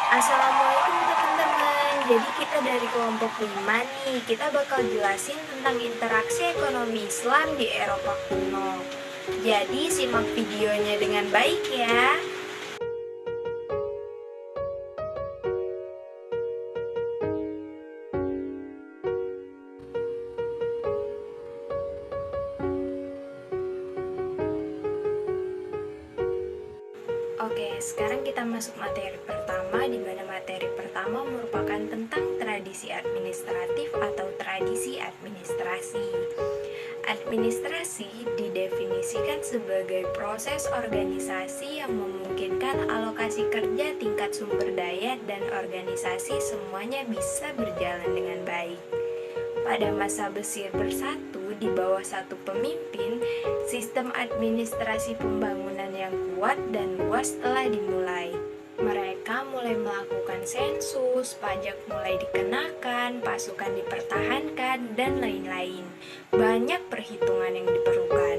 Assalamualaikum teman-teman. Jadi kita dari kelompok 5 nih, kita bakal jelasin tentang interaksi ekonomi Islam di Eropa kuno. Jadi simak videonya dengan baik ya. Oke, sekarang kita masuk materi pertama, di mana materi pertama merupakan tentang tradisi administratif atau tradisi administrasi. Administrasi didefinisikan sebagai proses organisasi yang memungkinkan alokasi kerja, tingkat sumber daya, dan organisasi semuanya bisa berjalan dengan baik. Pada masa Mesir bersatu di bawah satu pemimpin, sistem administrasi pembangunan yang kuat dan luas telah dimulai. Mereka mulai melakukan sensus, pajak mulai dikenakan, pasukan dipertahankan, dan lain-lain. Banyak perhitungan yang diperlukan.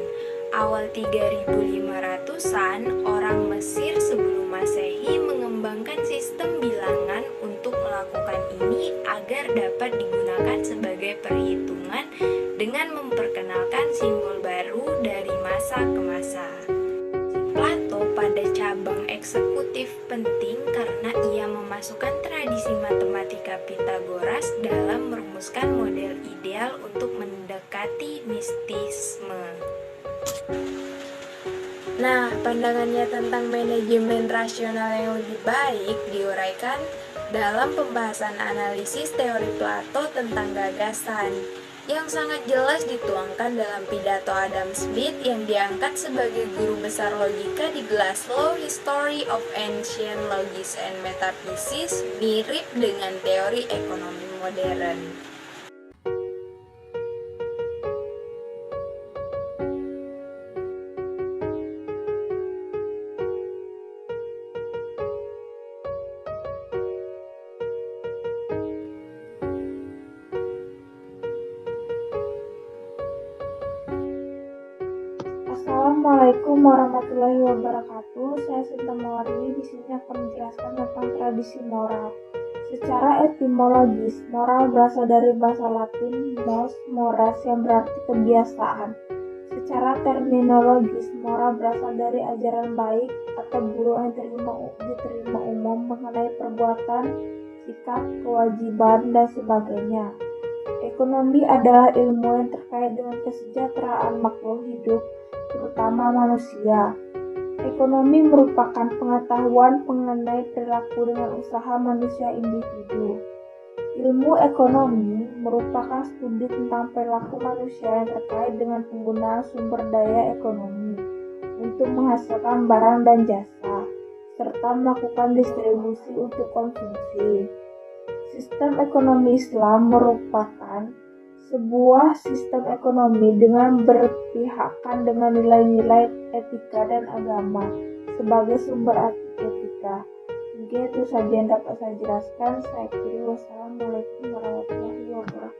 Awal 3500-an, orang Mesir sebelum Masehi mengembangkan sistem bilangan untuk melakukan ini agar dapat digunakan sebagai perhitungan dengan memperkenalkan simbol baru dari masa ke masa. Plato pada cabang eksekutif penting karena ia memasukkan tradisi matematika Pythagoras dalam merumuskan model ideal untuk mendekati mistisme. Nah, pandangannya tentang manajemen rasional yang lebih baik diuraikan dalam pembahasan analisis teori Plato tentang gagasan, yang sangat jelas dituangkan dalam pidato Adam Smith yang diangkat sebagai guru besar logika di Glasgow. History of Ancient Logics and Metaphysics mirip dengan teori ekonomi modern. Assalamualaikum warahmatullahi wabarakatuh. Saya Sinta Mawarni di sini akan menjelaskan tentang tradisi moral. Secara etimologis, moral berasal dari bahasa Latin mos, mores, yang berarti kebiasaan. Secara terminologis, moral berasal dari ajaran baik atau buruk yang diterima umum mengenai perbuatan, sikap, kewajiban, dan sebagainya. Ekonomi adalah ilmu yang terkait dengan kesejahteraan makhluk hidup, terutama manusia. Ekonomi merupakan pengetahuan mengenai perilaku dengan usaha manusia individu. Ilmu ekonomi merupakan studi tentang perilaku manusia yang terkait dengan penggunaan sumber daya ekonomi untuk menghasilkan barang dan jasa, serta melakukan distribusi untuk konsumsi. Sistem ekonomi Islam merupakan sebuah sistem ekonomi dengan berpihakan dengan nilai-nilai etika dan agama sebagai sumber etika. Mungkin itu saja yang dapat saya jelaskan. Saya akhiri. Wassalamualaikum warahmatullahi wabarakatuh.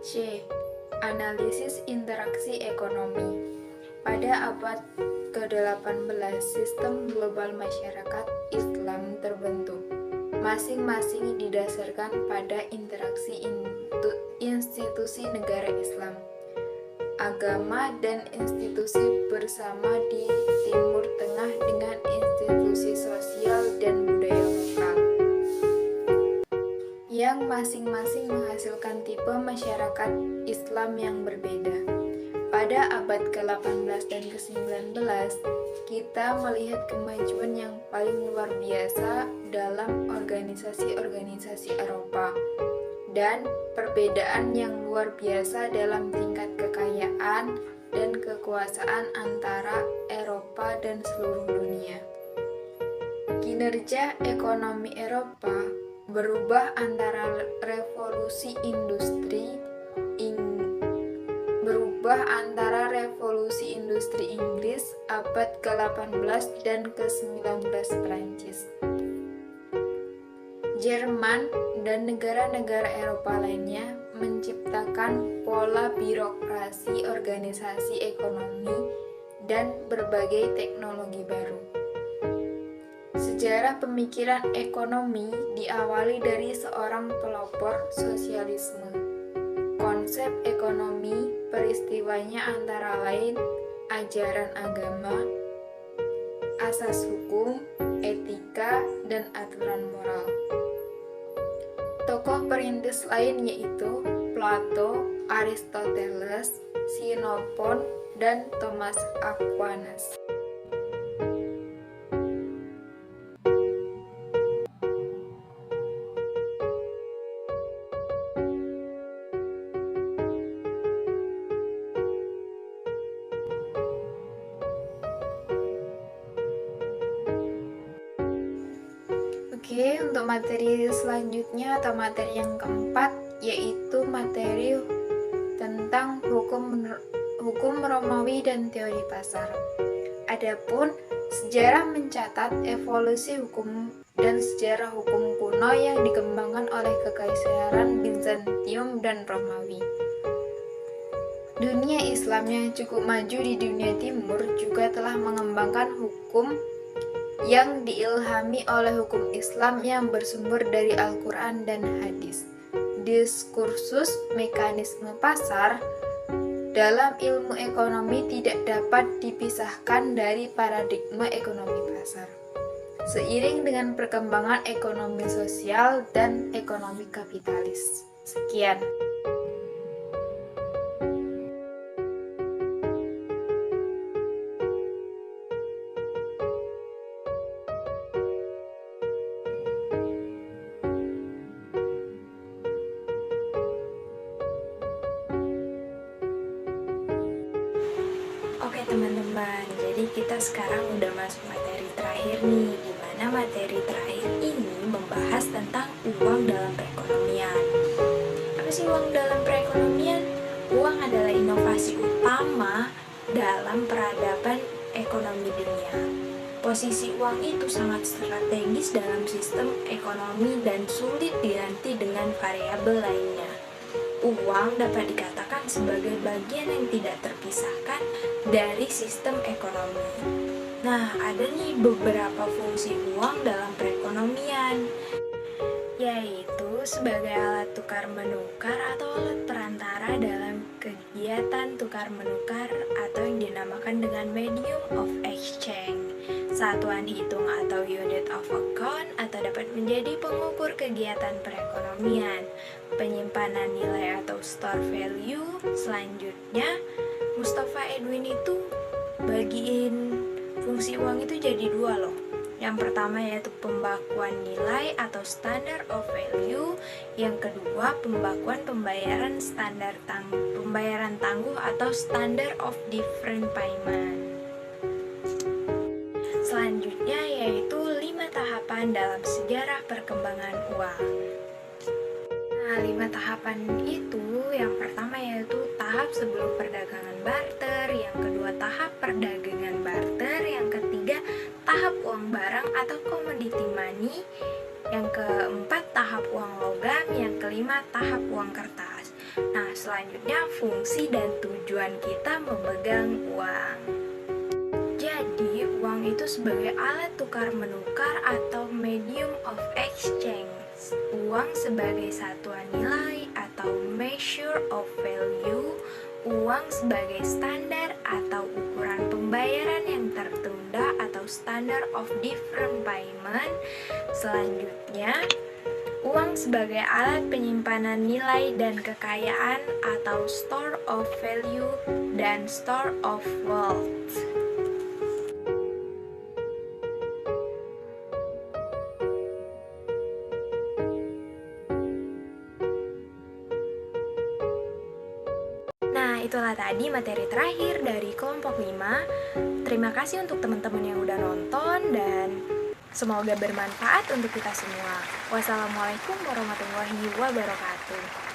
C. Analisis interaksi ekonomi. Pada abad ke-18, sistem global masyarakat Islam terbentuk. Masing-masing didasarkan pada interaksi institusi negara Islam, agama, dan institusi bersama di Timur Tengah dengan institusi sosial dan budaya lokal, yang masing-masing menghasilkan tipe masyarakat Islam yang berbeda. Pada abad ke-18 dan ke-19, kita melihat kemajuan yang paling luar biasa dalam organisasi-organisasi Eropa dan perbedaan yang luar biasa dalam tingkat kekayaan dan kekuasaan antara Eropa dan seluruh dunia. Kinerja ekonomi Eropa berubah antara revolusi industri Inggris abad ke-18 dan ke-19 Prancis. Jerman dan negara-negara Eropa lainnya menciptakan pola birokrasi, organisasi ekonomi, dan berbagai teknologi baru. Sejarah pemikiran ekonomi diawali dari seorang pelopor sosialisme. Konsep ekonomi peristiwanya antara lain ajaran agama, asas hukum, etika, dan aturan moral. Tokoh perintis lain yaitu Plato, Aristoteles, Xenophon, dan Thomas Aquinas. Oke, untuk materi selanjutnya atau materi yang keempat yaitu materi tentang hukum Romawi dan teori pasar. Adapun sejarah mencatat evolusi hukum dan sejarah hukum kuno yang dikembangkan oleh Kekaisaran Bizantium dan Romawi. Dunia Islam yang cukup maju di dunia timur juga telah mengembangkan hukum yang diilhami oleh hukum Islam yang bersumber dari Al-Quran dan hadis. Diskursus mekanisme pasar dalam ilmu ekonomi tidak dapat dipisahkan dari paradigma ekonomi pasar. Seiring dengan perkembangan ekonomi sosial dan ekonomi kapitalis. Sekian. Oke teman-teman, jadi kita sekarang udah masuk materi terakhir nih, di mana materi terakhir ini membahas tentang uang dalam perekonomian. Apa sih uang dalam perekonomian? Uang adalah inovasi utama dalam peradaban ekonomi dunia. Posisi uang itu sangat strategis dalam sistem ekonomi dan sulit diganti dengan variabel lainnya. Uang dapat dikatakan sebagai bagian yang tidak terpisahkan dari sistem ekonomi. Nah, ada nih beberapa fungsi uang dalam perekonomian, yaitu sebagai alat tukar-menukar atau alat perantara dalam kegiatan tukar-menukar atau yang dinamakan dengan medium of exchange, satuan hitung atau unit of account, atau dapat menjadi pengukur kegiatan perekonomian, penyimpanan nilai atau store value. Selanjutnya, Mustafa Edwin itu bagiin fungsi uang itu jadi dua loh. Yang pertama yaitu pembakuan nilai atau standard of value. Yang kedua, pembakuan pembayaran tangguh atau standard of different payment. Selanjutnya yaitu 5 tahapan dalam sejarah perkembangan uang. Nah, 5 tahapan itu, yang pertama yaitu tahap sebelum perdagangan barter, yang kedua tahap perdagangan barter, yang ketiga tahap uang barang atau commodity money, yang keempat tahap uang logam, yang kelima tahap uang kertas. Nah, selanjutnya fungsi dan tujuan kita memegang uang. Jadi, uang itu sebagai alat tukar-menukar atau medium of exchange. Uang sebagai satuan nilai atau measure of value. Uang sebagai standar atau ukuran pembayaran yang tertunda atau standard of different payment. Selanjutnya, uang sebagai alat penyimpanan nilai dan kekayaan atau store of value dan store of wealth. Nah, itulah tadi materi terakhir dari kelompok 5. Terima kasih untuk teman-teman yang udah nonton dan Semoga bermanfaat untuk kita semua. Wassalamualaikum warahmatullahi wabarakatuh.